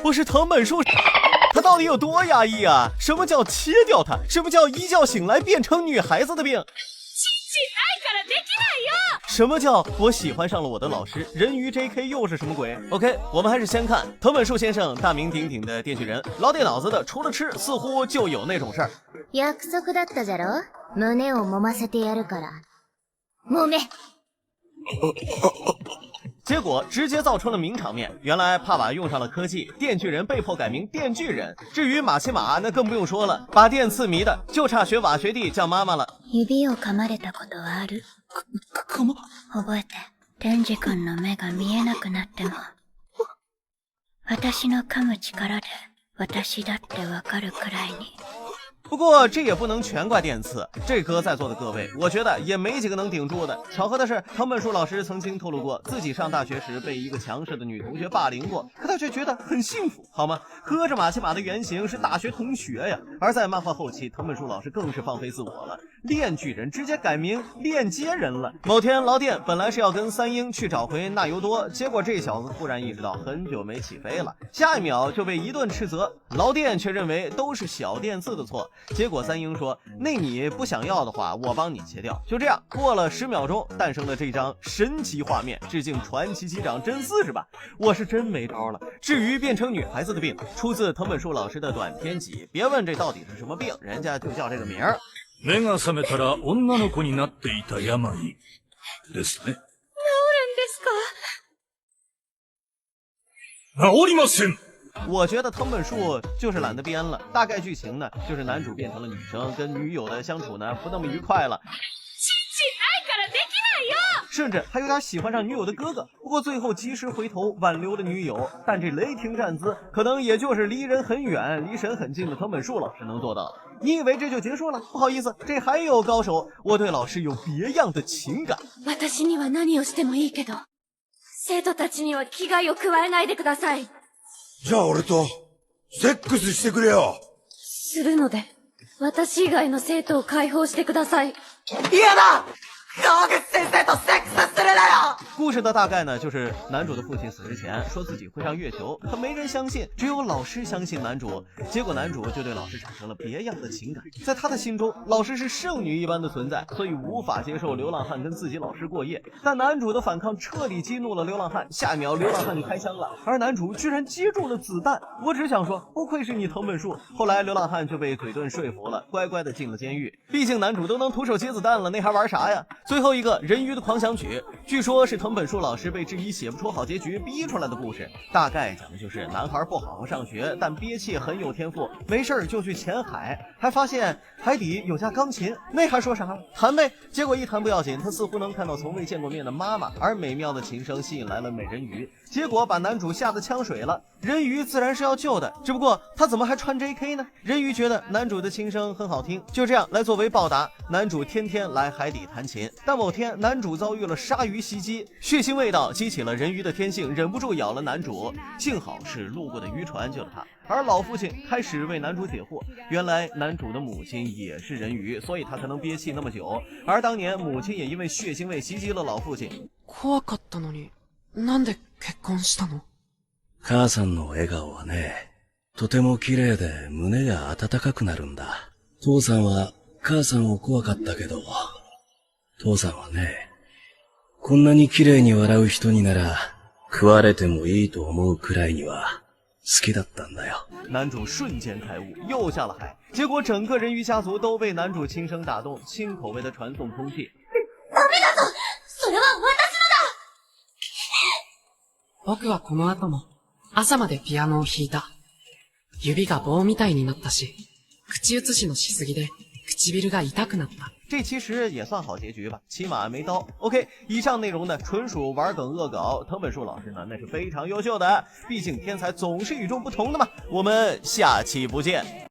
不是藤本树，他到底有多压抑啊？什么叫切掉他？什么叫一觉醒来变成女孩子的病？什么叫我喜欢上了我的老师？人鱼 JK 又是什么鬼 ？OK， 我们还是先看藤本树先生大名鼎鼎的电锯人，老电脑子的，除了吃似乎就有那种事儿。約束だったじゃろ？胸を揉ませてやるから。揉め。结果直接造成了名场面。原来帕瓦用上了科技，电锯人被迫改名电锯人。至于马奇马，那更不用说了，把电刺迷的就差学瓦学弟叫妈妈了。指を噛まれたことはある？噛ま？覚えて、デンジ君の目が見えなくなっても、私の噛む力で私だってわかるくらいに。不过这也不能全怪电刺，这歌在座的各位，我觉得也没几个能顶住的。巧合的是，藤本树老师曾经透露过，自己上大学时被一个强势的女同学霸凌过，可他却觉得很幸福，好吗？喝着马奇马的原型是大学同学呀。而在漫画后期，藤本树老师更是放飞自我了，炼巨人直接改名炼接人了。某天，劳电本来是要跟三鹰去找回纳尤多，结果这小子突然意识到很久没起飞了，下一秒就被一顿斥责。劳电却认为都是小电刺的错。结果三鹰说，那你不想要的话我帮你切掉。就这样过了10秒钟，诞生了这张神奇画面，致敬传奇机长真4是吧？我是真没招了。至于变成女孩子的病，出自藤本树老师的短篇集，别问这到底是什么病，人家就叫这个名儿。目が覚めたら女の子になっていた病ですね。治るんですか？治りません。我觉得藤本树就是懒得编了，大概剧情呢，就是男主变成了女生，跟女友的相处呢不那么愉快了，甚至还有点喜欢上女友的哥哥。不过最后及时回头挽留了女友，但这雷霆站姿可能也就是离人很远离神很近的藤本树老师能做到。你以为这就结束了？不好意思，这还有高手，我对老师有别样的情感。私には何をしてもいいけど、生徒たちには危害を加えないでください。じゃあ俺とセックスしてくれよ。するので、私以外の生徒を解放してください。嫌だ！川口先生とセックスするなよ！故事的大概呢，就是男主的父亲死之前说自己会上月球，可没人相信，只有老师相信男主。结果男主就对老师产生了别样的情感，在他的心中，老师是圣女一般的存在，所以无法接受流浪汉跟自己老师过夜。但男主的反抗彻底激怒了流浪汉，下一秒流浪汉就开枪了，而男主居然接住了子弹。我只想说，不愧是你藤本树。后来流浪汉就被嘴遁说服了，乖乖的进了监狱。毕竟男主都能徒手接子弹了，那还玩啥呀？最后一个人鱼的狂想曲，据说是藤本树老师被质疑写不出好结局逼出来的故事。大概讲的就是男孩不好好上学，但憋气很有天赋，没事就去潜海，还发现海底有架钢琴，那还说啥了？弹呗。结果一弹不要紧，他似乎能看到从未见过面的妈妈，而美妙的琴声吸引来了美人鱼，结果把男主吓得呛水了。人鱼自然是要救的，只不过他怎么还穿 JK 呢？人鱼觉得男主的琴声很好听，就这样来作为报答，男主天天来海底弹琴。但某天男主遭遇了鲨鱼袭击，血腥味道激起了人鱼的天性，忍不住咬了男主。幸好是路过的渔船救了他，而老父亲开始为男主解惑，原来男主的母亲也是人鱼，所以他才能憋气那么久。而当年母亲也因为血腥味袭击了老父亲。怖かったのに、なんで結婚したの？母さんの笑顔はね、とても綺麗で胸が温かくなるんだ。父さんは母さんを怖かったけど、父さんはね、こんなに綺麗に笑う人になら食われてもいいと思うくらいには好きだったんだよ。男主瞬间开悟，又下了海，结果整个人鱼家族都被男主轻声打动，轻口味的传送空气。ダメだぞ！それは私のだ！僕はこの後も朝までピアノを弾いた。指が棒みたいになったし、口移しのしすぎで唇が痛くなった。这其实也算好结局吧，起码没刀。OK， 以上内容呢纯属玩梗恶搞，藤本树老师呢那是非常优秀的，毕竟天才总是与众不同的嘛。我们下期不见。